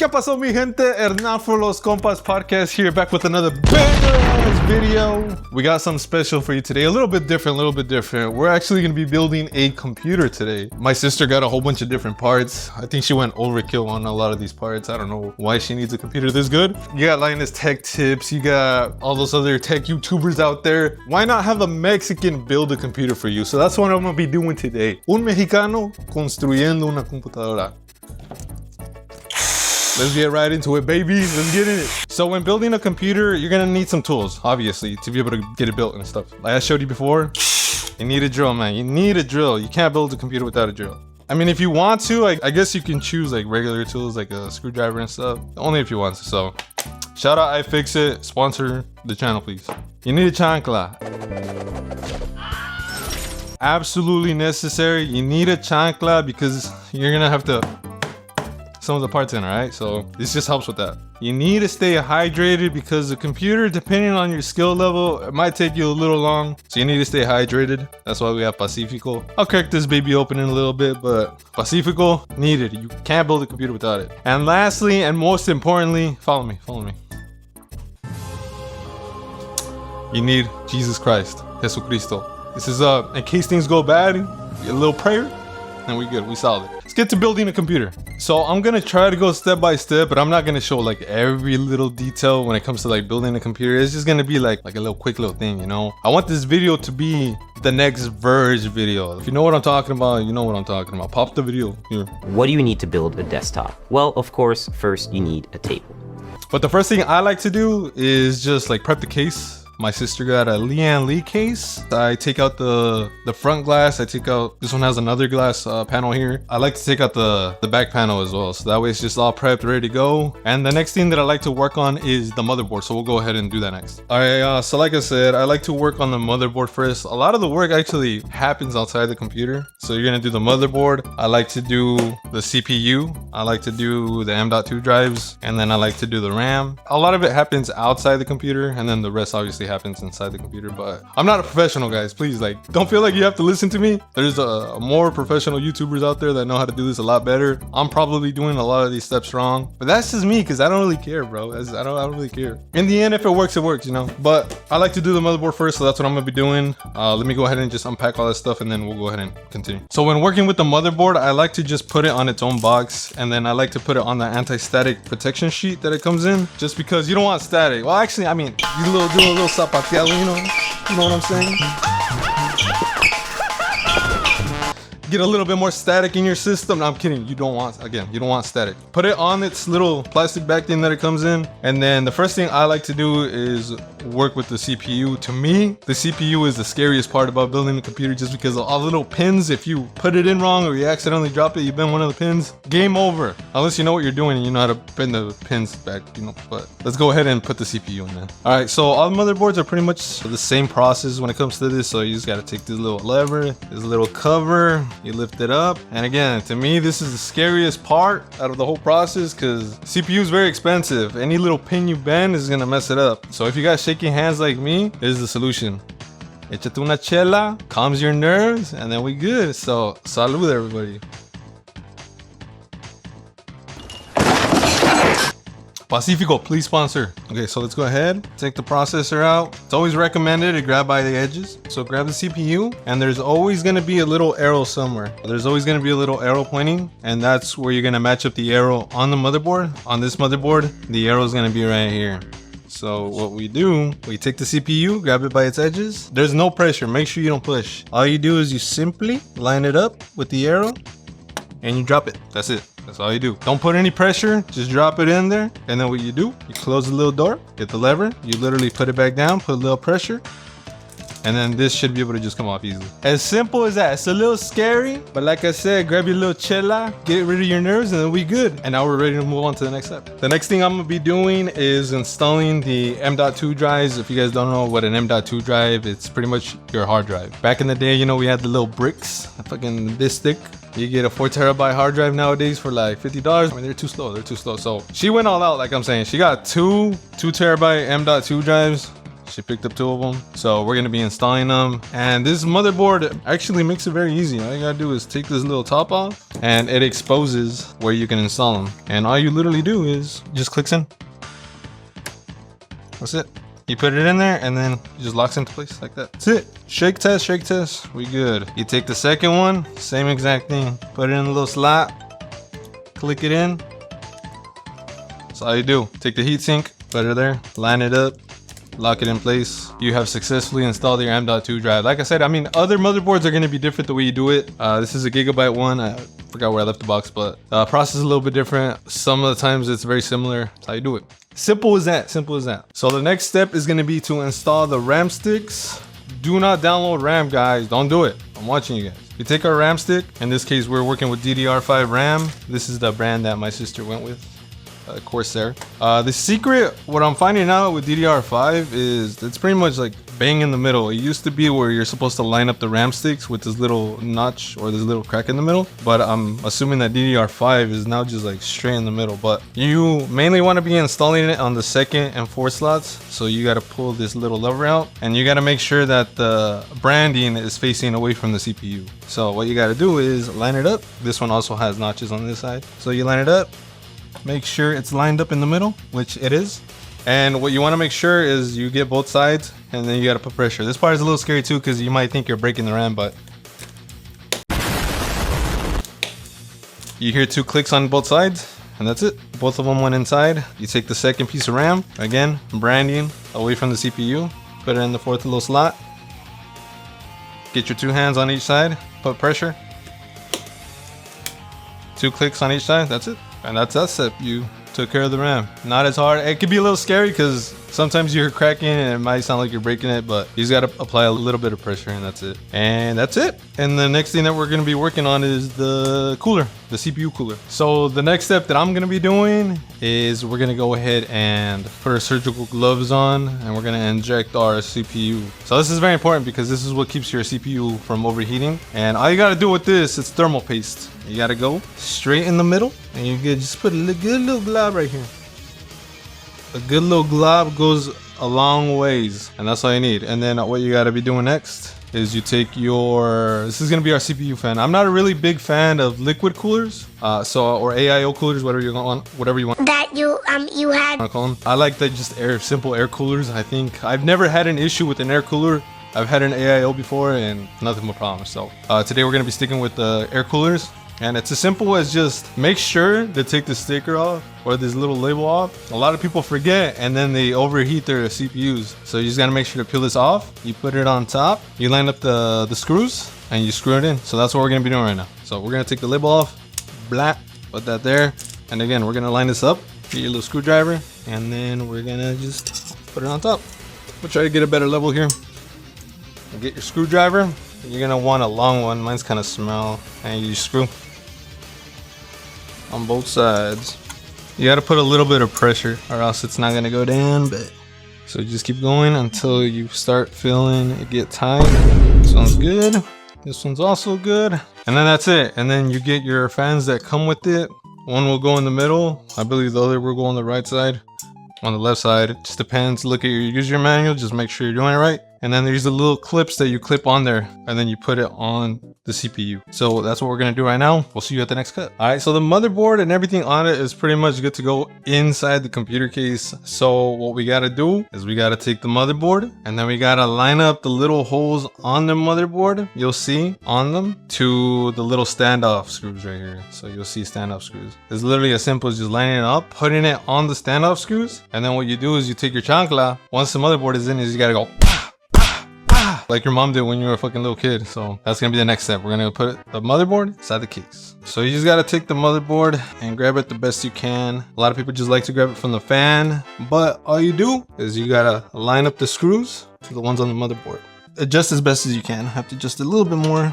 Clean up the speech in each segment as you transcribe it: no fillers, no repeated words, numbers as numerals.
¿Qué pasó, mi gente? Hernan for Los Compas podcast here, back with another banger video. We got something special for you today, a little bit different. We're actually going to be building a computer today. My sister got a whole bunch of different parts. I think she went overkill on a lot of these parts. I don't know why she needs a computer this good. You got Linus Tech Tips, you got all those other tech YouTubers out there. Why not have a Mexican build a computer for you? So that's what I'm going to be doing today. Un mexicano construyendo una computadora. Let's get right into it, baby. Let's get in it. So when building a computer, you're gonna need some tools, obviously, to be able to get it built and stuff. Like I showed you before, you need a drill, man. You need a drill. You can't build a computer without a drill. I mean, if you want to, I guess you can choose like regular tools, like a screwdriver and stuff. Only if you want to. So shout out iFixit, sponsor the channel, please. You need a chancla. Absolutely necessary. You need a chancla because you're gonna have to some of the parts in, all right? So this just helps with that. You need to stay hydrated because the computer, depending on your skill level, it might take you a little long. So you need to stay hydrated. That's why we have Pacifico. I'll crack this baby open in a little bit, but Pacifico needed. You can't build a computer without it. And lastly, and most importantly, follow me. You need Jesus Christ, Jesucristo. This is in case things go bad, a little prayer, and we good, we solid. Let's get to building a computer. So I'm gonna try to go step by step, but I'm not gonna show like every little detail when it comes to like building a computer. It's just gonna be like a little quick little thing, you know? I want this video to be the next Verge video. If you know what I'm talking about, you know what I'm talking about. Pop the video here. What do you need to build a desktop? Well, of course, first you need a table. But the first thing I like to do is just like prep the case. My sister got a Lian Li case. I take out the front glass. I take out, this one has another glass panel here. I like to take out the back panel as well. So that way it's just all prepped, ready to go. And the next thing that I like to work on is the motherboard. So we'll go ahead and do that next. All right, so like I said, I like to work on the motherboard first. A lot of the work actually happens outside the computer. So you're gonna do the motherboard. I like to do the CPU. I like to do the M.2 drives. And then I like to do the RAM. A lot of it happens outside the computer. And then the rest obviously happens inside the computer. But I'm not a professional, guys. Please, like, don't feel like you have to listen to me. There's more professional YouTubers out there that know how to do this a lot better. I'm probably doing a lot of these steps wrong, but that's just me because I don't really care, bro. I don't really care. In the end, if it works, it works, you know. But I like to do the motherboard first, so that's what I'm gonna be doing. Let me go ahead and just unpack all that stuff, and then we'll go ahead and continue. So when working with the motherboard, I like to just put it on its own box, and then I like to put it on the anti-static protection sheet that it comes in, just because you don't want static. Well, actually, I mean, you do a little zapateado, you know what I'm saying? Get a little bit more static in your system. No, I'm kidding. You don't want static. Put it on its little plastic back thing that it comes in. And then the first thing I like to do is work with the CPU. To me, the CPU is the scariest part about building a computer, just because of all the little pins. If you put it in wrong or you accidentally drop it, you bend one of the pins, game over. Unless you know what you're doing and you know how to bend the pins back, you know. But let's go ahead and put the CPU in there. All right, so all the motherboards are pretty much the same process when it comes to this. So you just gotta take this little lever, this little cover, you lift it up. And again, to me, this is the scariest part out of the whole process because CPU is very expensive. Any little pin you bend is gonna mess it up. So if you got shaky hands like me, here's the solution. Échate una chela, calms your nerves, and then we good. So salud, everybody. Pacifico, please sponsor. Okay, so let's go ahead, take the processor out. It's always recommended to grab by the edges. So grab the CPU, and there's always gonna be a little arrow somewhere. There's always gonna be a little arrow pointing, and that's where you're gonna match up the arrow on the motherboard. On this motherboard, the arrow is gonna be right here. So what we do, we take the CPU, grab it by its edges. There's no pressure, make sure you don't push. All you do is you simply line it up with the arrow, and you drop it. That's it. That's all you do. Don't put any pressure, just drop it in there. And then what you do, you close the little door, get the lever, you literally put it back down, put a little pressure, and then this should be able to just come off easily. As simple as that. It's a little scary, but like I said, grab your little chela, get rid of your nerves, and then we good. And now we're ready to move on to the next step. The next thing I'm gonna be doing is installing the M.2 drives. If you guys don't know what an M.2 drive, it's pretty much your hard drive. Back in the day, you know, we had the little bricks, the fucking bistic. You get a 4 terabyte hard drive nowadays for like $50. I mean, they're too slow. So she went all out, like I'm saying. She got two terabyte M.2 drives. She picked up 2 of them. So we're gonna be installing them. And this motherboard actually makes it very easy. All you gotta do is take this little top off and it exposes where you can install them. And all you literally do is just clicks in. That's it. You put it in there and then it just locks into place like that. That's it. Shake test, we good. You take the second one, same exact thing. Put it in a little slot, click it in. That's all you do. Take the heatsink, put it there, line it up, lock it in place. You have successfully installed your M.2 drive. Like I said, I mean, other motherboards are gonna be different the way you do it. This is a Gigabyte one. I forgot where I left the box, but process is a little bit different. Some of the times it's very similar. That's how you do it. Simple as that, simple as that. So the next step is gonna be to install the RAM sticks. Do not download RAM, guys, don't do it. I'm watching you guys. You take our RAM stick, in this case, we're working with DDR5 RAM. This is the brand that my sister went with, Corsair. The secret, what I'm finding out with DDR5 is it's pretty much like bang in the middle. It used to be where you're supposed to line up the RAM sticks with this little notch or this little crack in the middle, but I'm assuming that DDR5 is now just like straight in the middle. But you mainly want to be installing it on the 2nd and 4th slots, so you got to pull this little lever out and you got to make sure that the branding is facing away from the CPU. So what you got to do is line it up. This one also has notches on this side, so you line it up, make sure it's lined up in the middle, which it is. And what you want to make sure is you get both sides and then you got to put pressure. This part is a little scary too because you might think you're breaking the RAM, but you hear 2 clicks on both sides and that's it. Both of them went inside. You take the second piece of RAM, again, branding away from the CPU, put it in the 4th little slot. Get your 2 hands on each side, put pressure. 2 clicks on each side, that's it. And that's it. You took care of the RAM. Not as hard. It could be a little scary because sometimes you're cracking and it might sound like you're breaking it, but you just got to apply a little bit of pressure and that's it. And that's it. And the next thing that we're going to be working on is the cooler, the CPU cooler. So the next step that I'm going to be doing is we're going to go ahead and put our surgical gloves on and we're going to inject our CPU. So this is very important because this is what keeps your CPU from overheating. And all you got to do with this, it's thermal paste. You got to go straight in the middle and you can just put a good little glob right here. A good little glob goes a long ways and that's all you need. And then what you got to be doing next is you take your, this is going to be our CPU fan. I'm not a really big fan of liquid coolers, or AIO coolers, whatever you want, that you had. Call them. I like the just simple air coolers. I think I've never had an issue with an air cooler. I've had an AIO before and nothing but problems. So today we're going to be sticking with the air coolers. And it's as simple as just make sure to take the sticker off or this little label off. A lot of people forget and then they overheat their CPUs. So you just gotta make sure to peel this off. You put it on top, you line up the screws and you screw it in. So that's what we're gonna be doing right now. So we're gonna take the label off, blah, put that there. And again, we're gonna line this up, get your little screwdriver, and then we're gonna just put it on top. We'll try to get a better level here. Get your screwdriver. You're gonna want a long one, mine's kind of small, and you screw on both sides. You gotta put a little bit of pressure or else it's not gonna go down, but so just keep going until you start feeling it get tight. This one's good, this one's also good, and then that's it. And then you get your fans that come with it. One will go in the middle, I believe the other will go on the right side, on the left side, it just depends. Look at your user manual, just make sure you're doing it right. And then there's the little clips that you clip on there and then you put it on the CPU. So that's what we're gonna do right now. We'll see you at the next cut. All right, so the motherboard and everything on it is pretty much good to go inside the computer case. So what we gotta do is we gotta take the motherboard and then we gotta line up the little holes on the motherboard, you'll see on them, to the little standoff screws right here. So you'll see standoff screws. It's literally as simple as just lining it up, putting it on the standoff screws. And then what you do is you take your chancla, once the motherboard is in, is you gotta go like your mom did when you were a fucking little kid. So that's gonna be the next step. We're gonna put the motherboard inside the case. So you just gotta take the motherboard and grab it the best you can. A lot of people just like to grab it from the fan, but all you do is you gotta line up the screws to the ones on the motherboard. Adjust as best as you can. Have to adjust a little bit more.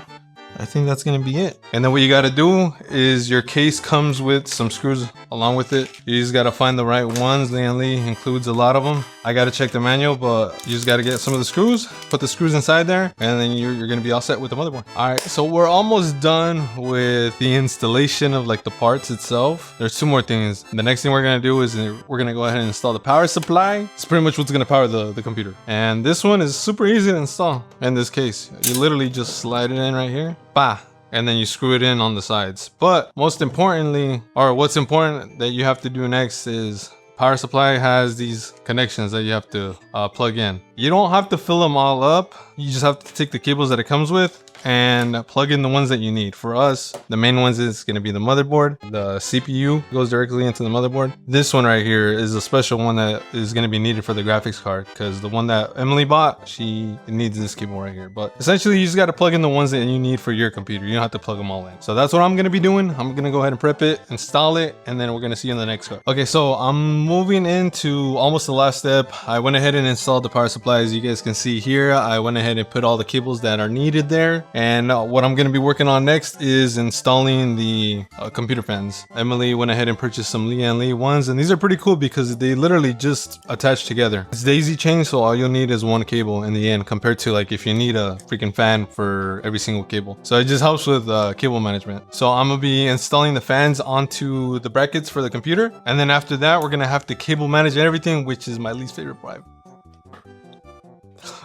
I think that's gonna be it. And then what you gotta do is your case comes with some screws along with it. You just gotta find the right ones. Lian Li includes a lot of them. I gotta check the manual, but you just gotta get some of the screws, put the screws inside there, and then you're gonna be all set with the motherboard. All right, so we're almost done with the installation of like the parts itself. There's 2 more things. The next thing we're gonna do is we're gonna go ahead and install the power supply. It's pretty much what's gonna power the computer. And this one is super easy to install in this case. You literally just slide it in right here. Bah. And then you screw it in on the sides. But most importantly, or what's important that you have to do next is power supply has these connections that you have to plug in. You don't have to fill them all up. You just have to take the cables that it comes with and plug in the ones that you need. For us, the main ones is going to be the motherboard. The CPU goes directly into the motherboard. This one right here is a special one that is going to be needed for the graphics card, because the one that Emily bought, she needs this cable right here. But essentially, you just got to plug in the ones that you need for your computer. You don't have to plug them all in. So that's what I'm going to be doing. I'm going to go ahead and prep it, install it, and then we're going to see you in the next car. Okay, so I'm moving into almost the last step. I went ahead and installed the power supply. As you guys can see here, I went ahead and put all the cables that are needed there. And what I'm going to be working on next is installing the computer fans. Emily went ahead and purchased some Lian Li ones, and these are pretty cool because they literally just attach together. It's daisy chain, so all you'll need is one cable in the end, compared to like if you need a freaking fan for every single cable. So it just helps with cable management. So I'm going to be installing the fans onto the brackets for the computer, and then after that we're going to have to cable manage everything, which is my least favorite part.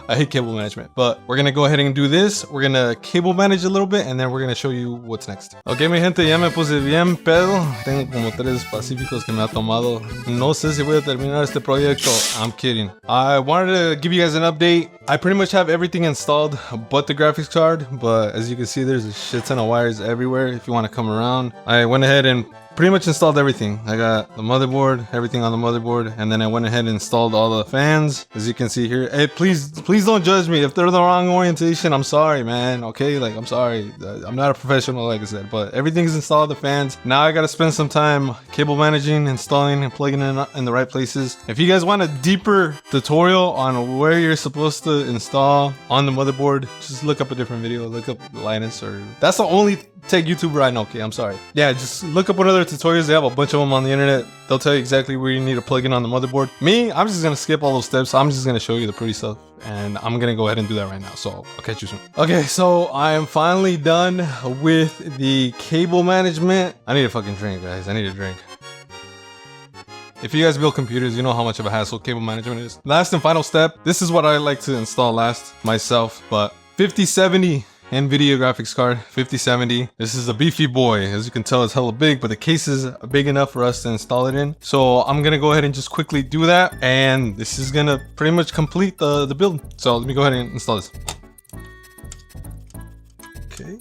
I hate cable management, but we're gonna go ahead and do this. We're gonna cable manage a little bit, and then we're gonna show you what's next. Ok, mi gente, ya me puse bien pedo. Tengo como 3 pacíficos que me ha tomado. No sé si voy a terminar este proyecto. I'm kidding. I wanted to give you guys an update. I pretty much have everything installed but the graphics card, but as you can see, there's a shit ton of wires everywhere if you want to come around. I went ahead and pretty much installed everything. I got the motherboard, everything on the motherboard, and then I went ahead and installed all the fans, as you can see here. Hey, please don't judge me if they're the wrong orientation. I'm sorry, man. Okay, like, I'm sorry. I'm not a professional, like I said, but everything's installed, the fans. Now I gotta spend some time cable managing, installing, and plugging in the right places. If you guys want a deeper tutorial on where you're supposed to install on the motherboard, just look up a different video. Look up Linus, or that's the only tech YouTuber I know. Okay, I'm sorry. Yeah, just look up what other tutorials. They have a bunch of them on the internet. They'll tell you exactly where you need to plug in on the motherboard. Me, I'm just gonna skip all those steps. I'm just gonna show you the pretty stuff, and I'm gonna go ahead and do that right now. So I'll catch you soon. Okay, so I am finally done with the cable management. I need a fucking drink, guys. I need a drink. If you guys build computers, you know how much of a hassle cable management is. Last and final step. This is what I like to install last myself, but 5070 NVIDIA graphics card, 5070. This is a beefy boy. As you can tell, it's hella big, but the case is big enough for us to install it in. So I'm gonna go ahead and just quickly do that, and this is gonna pretty much complete the build. So let me go ahead and install this. Okay.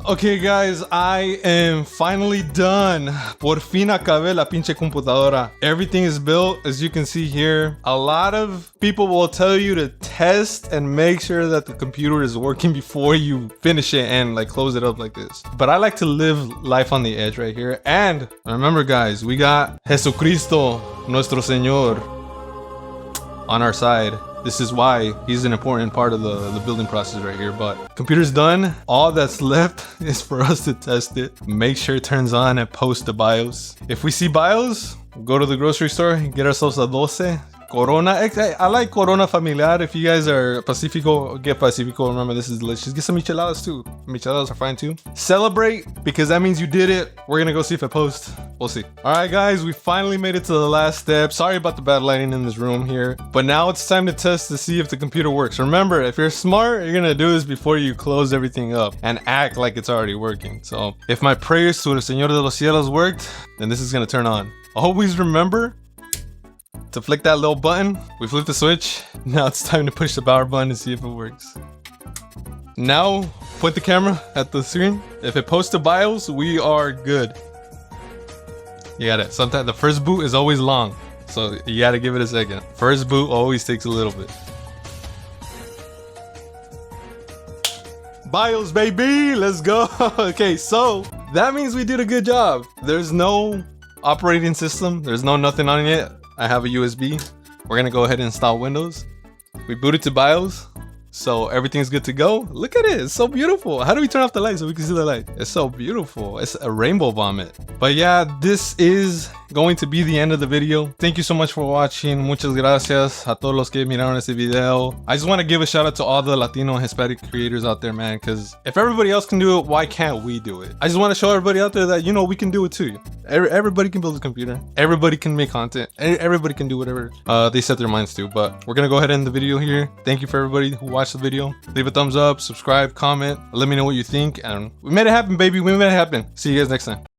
Okay guys, I am finally done. Por fin acabé la pinche computadora. Everything is built, as you can see here. A lot of people will tell you to test and make sure that the computer is working before you finish it and like close it up like this. But I like to live life on the edge right here. And remember guys, we got Jesucristo, nuestro Señor, on our side. This is why he's an important part of the building process right here. But computer's done. All that's left is for us to test it. Make sure it turns on and post the BIOS. If we see BIOS, we'll go to the grocery store, get ourselves a 12. Corona. I like Corona Familiar. If you guys are Pacifico, get Pacifico. Remember, this is delicious. Get some micheladas too. Micheladas are fine too. Celebrate, because that means you did it. We're gonna go see if it posts. We'll see. All right, guys, we finally made it to the last step. Sorry about the bad lighting in this room here, but now it's time to test to see if the computer works. Remember, if you're smart, you're gonna do this before you close everything up and act like it's already working. So if my prayers to el Señor de los Cielos worked, then this is gonna turn on. Always remember to flick that little button. We flip the switch. Now it's time to push the power button and see if it works. Now point the camera at the screen. If it posts the BIOS, we are good. You got it. Sometimes the first boot is always long, so you gotta give it a second. First boot always takes a little bit. BIOS, baby, let's go. Okay, so that means we did a good job. There's no operating system. There's no nothing on it yet. I have a USB. We're gonna go ahead and install Windows. We booted to BIOS. So everything's good to go. Look at it, it's so beautiful. How do we turn off the light so we can see the light? It's so beautiful. It's a rainbow vomit. But yeah, this is going to be the end of the video. Thank you so much for watching. Muchas gracias a todos los que miraron este video. I just want to give a shout out to all the Latino and Hispanic creators out there, man, because if everybody else can do it, why can't we do it? I just want to show everybody out there that, you know, we can do it too. Everybody can build a computer. Everybody can make content. Everybody can do whatever they set their minds to. But we're gonna go ahead and end the video here. Thank you for everybody who watched the video. Leave a thumbs up, subscribe, comment, let me know what you think, and we made it happen, baby. We made it happen. See you guys next time.